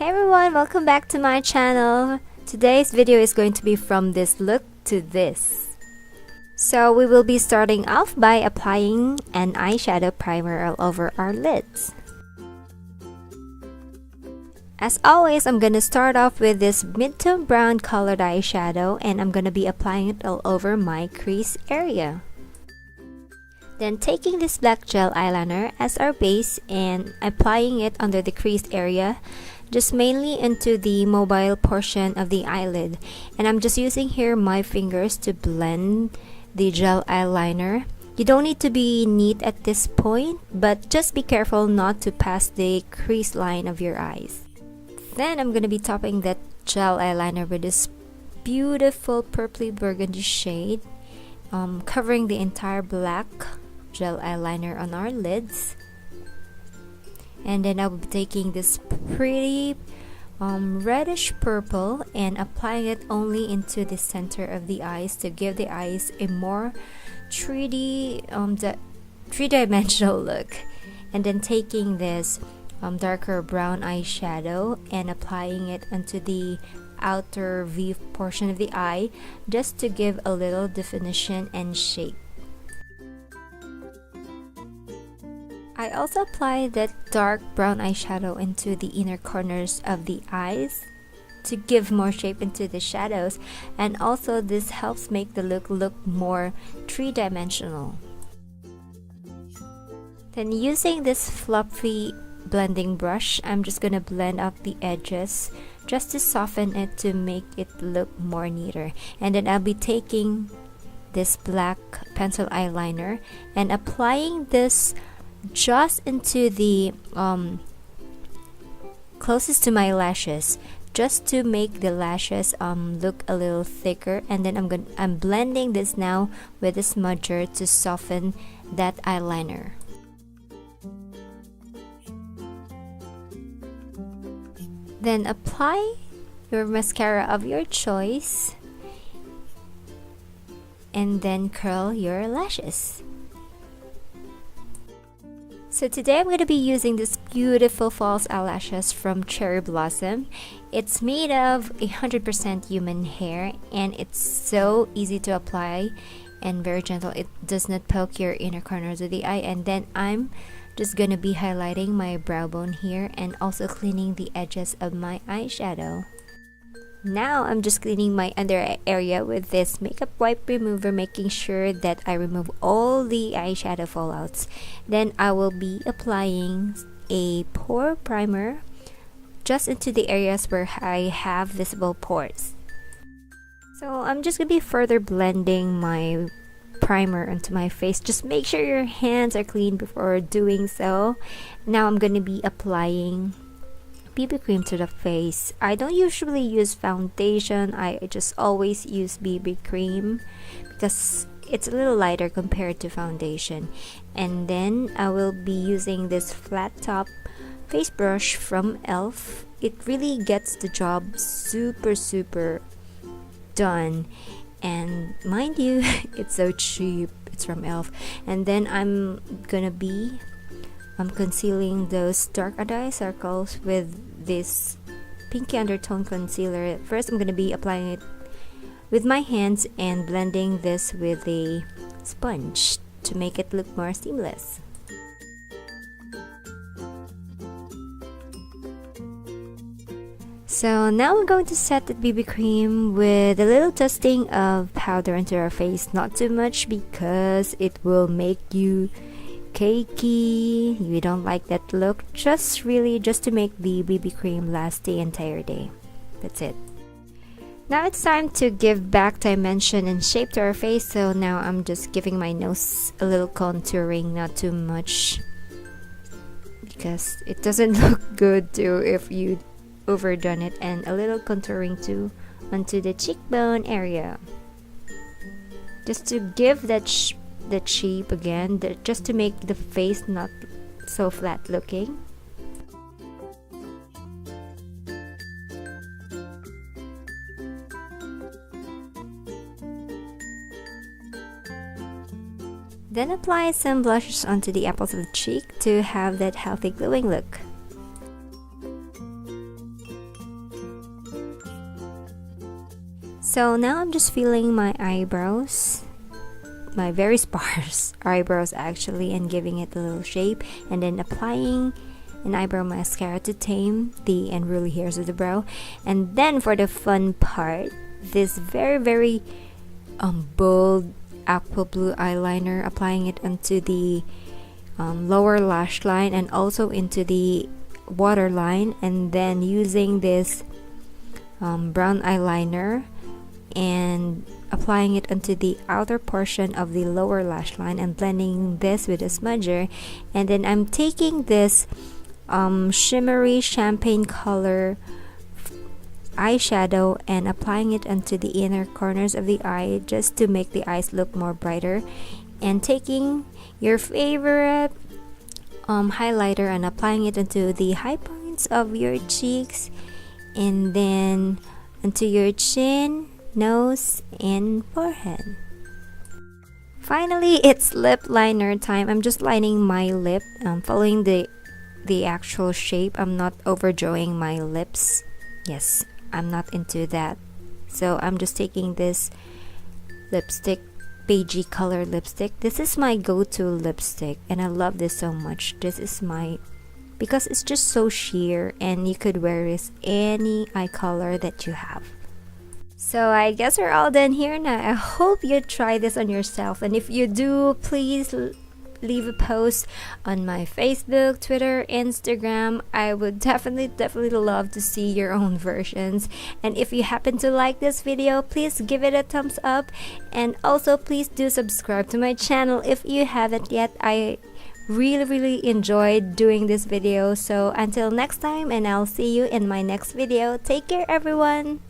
Hey everyone, welcome back to my channel. Today's video is going to be from this look to this. So we will be starting off by applying an eyeshadow primer all over our lids. As always, I'm gonna start off with this mid-tone brown colored eyeshadow and I'm gonna be applying it all over my crease area. Then taking this black gel eyeliner as our base and applying it under the creased area, just mainly into the mobile portion of the eyelid. And I'm just using here my fingers to blend the gel eyeliner. You don't need to be neat at this point, but just be careful not to pass the crease line of your eyes. Then I'm going to be topping that gel eyeliner with this beautiful purpley burgundy shade, covering the entire black gel eyeliner on our lids. And then I'll be taking this pretty reddish purple and applying it only into the center of the eyes to give the eyes a more three-dimensional look. And then taking this darker brown eyeshadow and applying it onto the outer V portion of the eye just to give a little definition and shape. I also apply that dark brown eyeshadow into the inner corners of the eyes to give more shape into the shadows, and also this helps make the look more three-dimensional. Then using this fluffy blending brush, I'm just gonna blend out the edges just to soften it to make it look more neater. And then I'll be taking this black pencil eyeliner and applying this just into the closest to my lashes, just to make the lashes look a little thicker. And then I'm blending this now with a smudger to soften that eyeliner. Then apply your mascara of your choice and then curl your lashes. So today I'm going to be using this beautiful false eyelashes from Cherry Blossom. It's made of 100% human hair and it's so easy to apply and very gentle. It does not poke your inner corners of the eye. And then I'm just going to be highlighting my brow bone here and also cleaning the edges of my eyeshadow. Now I'm just cleaning my under area with this makeup wipe remover, making sure that I remove all the eyeshadow fallouts. Then I will be applying a pore primer just into the areas where I have visible pores. So I'm just going to be further blending my primer onto my face. Just make sure your hands are clean before doing so. Now I'm going to be applying BB cream to the face. I don't usually use foundation. I just always use BB cream because it's a little lighter compared to foundation. And then I will be using this flat top face brush from E.L.F. It really gets the job super done. And mind you, it's so cheap. It's from E.L.F. And then I'm gonna be concealing those dark under eye circles with this pinky undertone concealer. First, I'm going to be applying it with my hands and blending this with a sponge to make it look more seamless. So now we're going to set the BB cream with a little dusting of powder into our face. Not too much because it will make you cakey. You don't like that look. Just to make the BB cream last the entire day. That's it. Now it's time to give back dimension and shape to our face. So now I'm just giving my nose a little contouring, not too much, because it doesn't look good too if you overdone it. And a little contouring too onto the cheekbone area, just to give that shape again, just to make the face not so flat looking. Then apply some blushes onto the apples of the cheek to have that healthy glowing look. So now I'm just filling my eyebrows, my very sparse eyebrows actually, and giving it a little shape, and then applying an eyebrow mascara to tame the unruly hairs of the brow. And then for the fun part, this very bold aqua blue eyeliner, applying it onto the lower lash line and also into the waterline, and then using this brown eyeliner and applying it onto the outer portion of the lower lash line and blending this with a smudger. And then I'm taking this shimmery champagne color eyeshadow and applying it onto the inner corners of the eye just to make the eyes look more brighter, and taking your favorite highlighter and applying it into the high points of your cheeks, and then onto your chin, nose, and forehead. Finally, it's lip liner time. I'm just lining my lip, following the actual shape. I'm not overdrawing my lips. Yes, I'm not into that. So I'm just taking this lipstick, beige color lipstick. This is my go-to lipstick and I love this so much. This is because it's just so sheer and you could wear this any eye color that you have. So I guess we're all done here now. I hope you try this on yourself, and if you do, please leave a post on my Facebook, Twitter, Instagram. I would definitely love to see your own versions. And if you happen to like this video, please give it a thumbs up, and also please do subscribe to my channel if you haven't yet. I really enjoyed doing this video. So until next time, and I'll see you in my next video. Take care, everyone.